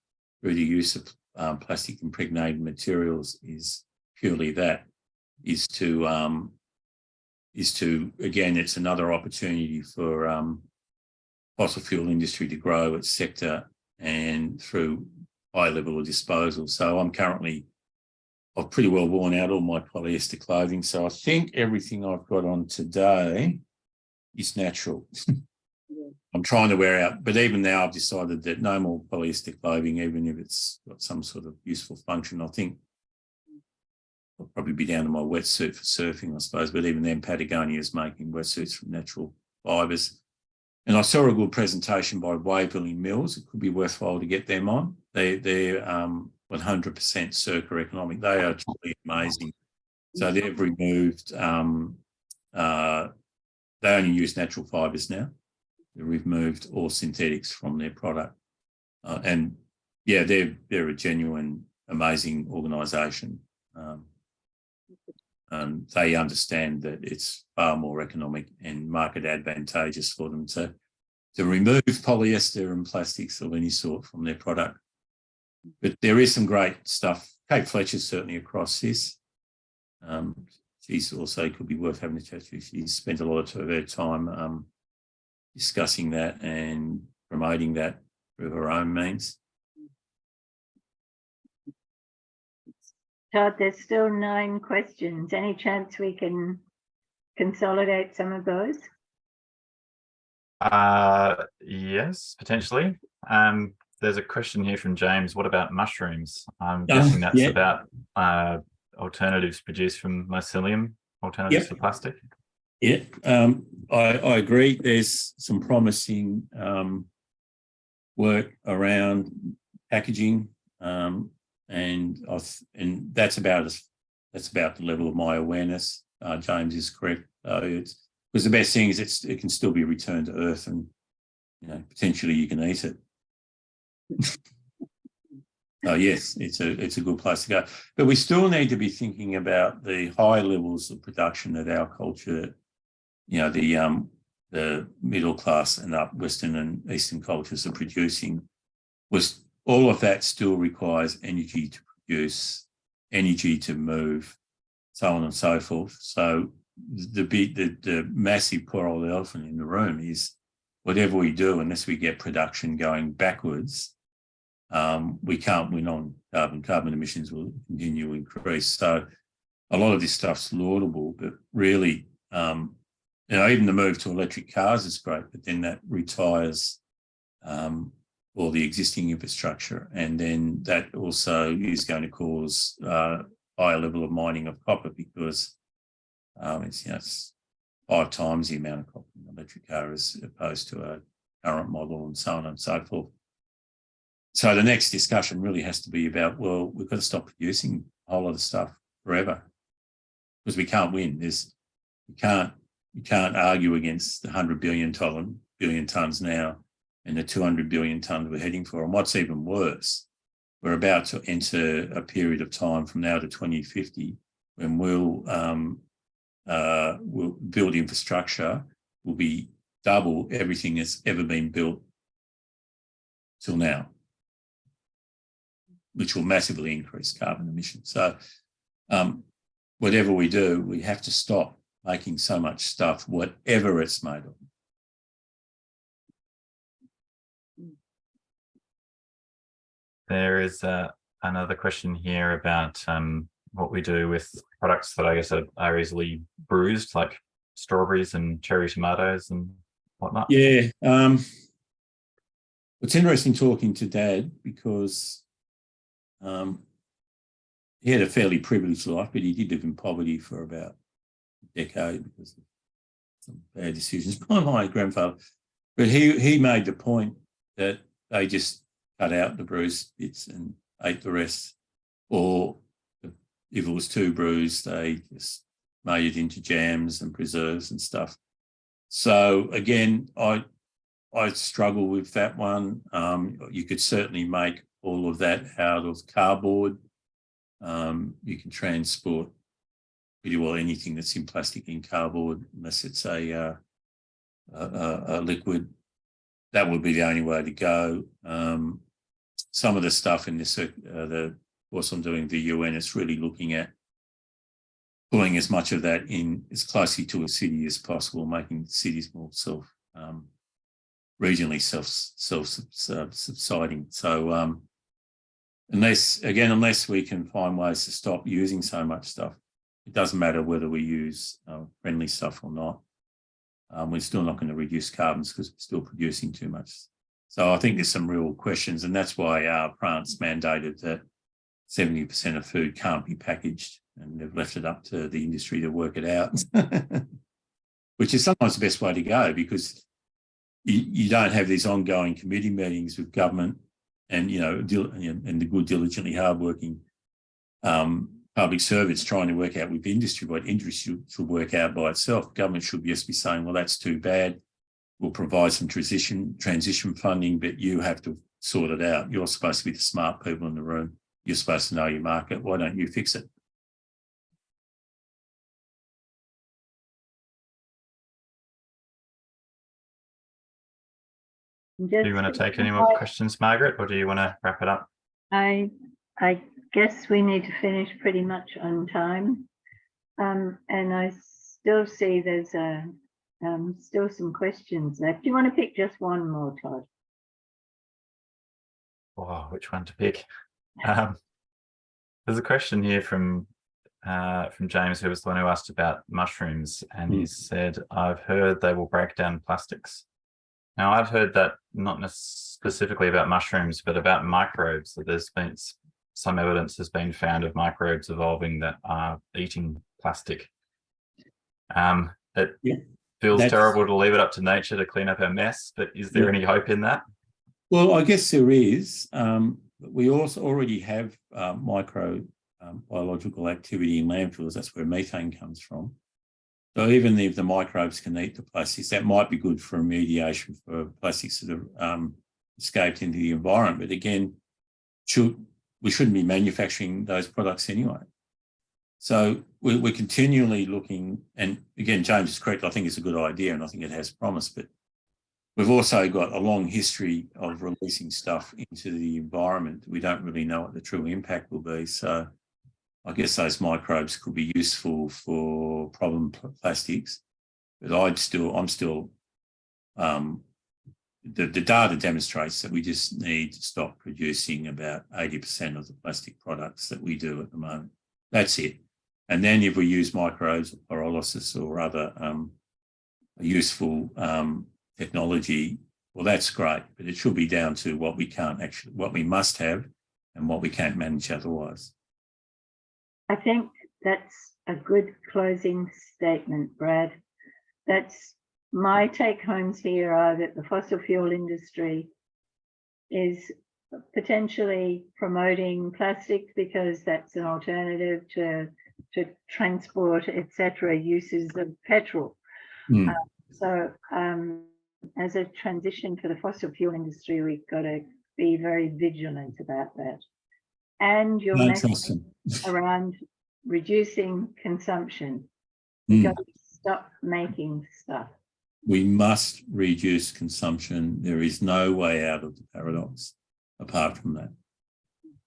through the use of plastic impregnated materials is purely that, is to again, it's another opportunity for fossil fuel industry to grow its sector and through high level of disposal. So I've pretty well worn out all my polyester clothing. So I think everything I've got on today is natural. I'm trying to wear out, but even now I've decided that no more polyester clothing, even if it's got some sort of useful function. I think I'll probably be down to my wetsuit for surfing, I suppose, but even then Patagonia is making wetsuits from natural fibres. And I saw a good presentation by Waverley Mills. It could be worthwhile to get them on. They're 100% circular economic. They are truly amazing. So they've removed, they only use natural fibres now. They've removed all synthetics from their product. And yeah, they're a genuine, amazing organisation. And they understand that it's far more economic and market advantageous for them to remove polyester and plastics of any sort from their product. But there is some great stuff. Kate Fletcher's certainly across this. She's also could be worth having a chat to. She's spent a lot of her time discussing that and promoting that through her own means. Todd, there's still 9 questions. Any chance we can consolidate some of those? Yes, potentially. There's a question here from James. What about mushrooms? I'm guessing that's about alternatives produced from mycelium, alternatives to plastic. Yeah, I agree. There's some promising work around packaging, and that's about the level of my awareness. James is correct, though. It's because the best thing is it can still be returned to earth, and potentially you can eat it. So yes, it's a good place to go, but we still need to be thinking about the high levels of production that our culture, the middle class and up Western and Eastern cultures are producing. Was all of that still requires energy to produce, energy to move, so on and so forth. So the massive poor old elephant in the room is whatever we do, unless we get production going backwards, we can't win on carbon. Carbon emissions will continue to increase. So a lot of this stuff's laudable, but really, even the move to electric cars is great, but then that retires all the existing infrastructure, and then that also is going to cause higher level of mining of copper, because it's 5 times the amount of copper in an electric car as opposed to a current model, and so on and so forth. So the next discussion really has to be about, well, we've got to stop producing a whole lot of stuff forever, because we can't win. You can't argue against the 100 billion tonnes now and the 200 billion tonnes we're heading for. And what's even worse, we're about to enter a period of time from now to 2050 when we'll build infrastructure will be double everything that's ever been built till now, which will massively increase carbon emissions. So whatever we do, we have to stop making so much stuff, whatever it's made of. There is another question here about what we do with products that I guess are easily bruised, like strawberries and cherry tomatoes and whatnot. Yeah. It's interesting talking to Dad, because he had a fairly privileged life, but he did live in poverty for about a decade because of some bad decisions by my grandfather. But he made the point that they just cut out the bruised bits and ate the rest, or if it was too bruised, they just made it into jams and preserves and stuff. So again, I struggle with that one. You could certainly make all of that out of cardboard. You can transport pretty well anything that's in plastic in cardboard, unless it's a liquid. That would be the only way to go. Some of the stuff in the course I'm doing the UN, it's really looking at pulling as much of that in as closely to a city as possible, making cities more regionally self-subsiding. So unless we can find ways to stop using so much stuff, it doesn't matter whether we use friendly stuff or not. We're still not going to reduce carbons because we're still producing too much. So I think there's some real questions, and that's why France mandated that 70% of food can't be packaged, and they've left it up to the industry to work it out, which is sometimes the best way to go, because you don't have these ongoing committee meetings with government and and the good, diligently hardworking public servants trying to work out with industry what industry should work out by itself. Government should just be saying, well, that's too bad. We'll provide some transition funding, but you have to sort it out. You're supposed to be the smart people in the room. You're supposed to know your market. Why don't you fix it? Do you want to take any more questions, Margaret, or do you want to wrap it up? I guess we need to finish pretty much on time. And I still see there's still some questions left. Do you want to pick just one more, Todd? Oh, which one to pick? There's a question here from James, who was the one who asked about mushrooms, and he said, I've heard they will break down plastics. Now, I've heard that not specifically about mushrooms, but about microbes, that there's been some evidence has been found of microbes evolving that are eating plastic. It feels terrible to leave it up to nature to clean up our mess, but is there any hope in that? Well, I guess there is. We also already have micro biological activity in landfills. That's where methane comes from. So even if the microbes can eat the plastics, that might be good for remediation for plastics that have escaped into the environment. But again, we shouldn't be manufacturing those products anyway. So we're continually looking, and again, James is correct. I think it's a good idea, and I think it has promise. But we've also got a long history of releasing stuff into the environment. We don't really know what the true impact will be. So I guess those microbes could be useful for problem plastics. But the data demonstrates that we just need to stop producing about 80% of the plastic products that we do at the moment. That's it. And then if we use microbes or pyrolysis or other useful technology, well, that's great, but it should be down to what we must have and what we can't manage otherwise. I think that's a good closing statement, Brad. That's my take homes here are that the fossil fuel industry is potentially promoting plastics because that's an alternative to transport, etc., uses of petrol. So as a transition for the fossil fuel industry, we've got to be very vigilant about that. And your message around reducing consumption. We've got to stop making stuff. We must reduce consumption. There is no way out of the paradox apart from that.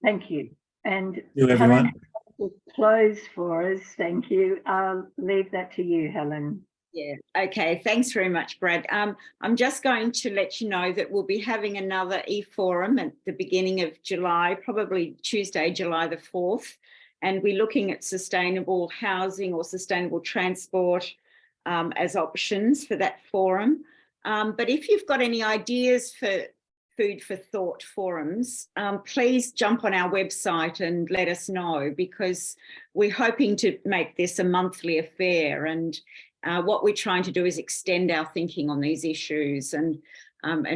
Thank you. And you, everyone. Helen, to close for us. Thank you. I'll leave that to you, Helen. Yeah, okay. Thanks very much, Brad. I'm just going to let you know that we'll be having another e-forum at the beginning of July, probably Tuesday, July the 4th. And we're looking at sustainable housing or sustainable transport as options for that forum. But if you've got any ideas for food for thought forums, please jump on our website and let us know, because we're hoping to make this a monthly affair. And what we're trying to do is extend our thinking on these issues and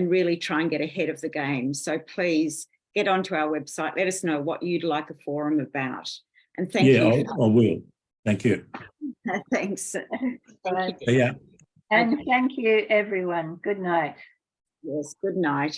really try and get ahead of the game. So please get onto our website. Let us know what you'd like a forum about. And thank you. Yeah, I will. Thank you. Thanks. Thank you. Yeah. And thank you, everyone. Good night. Yes, good night.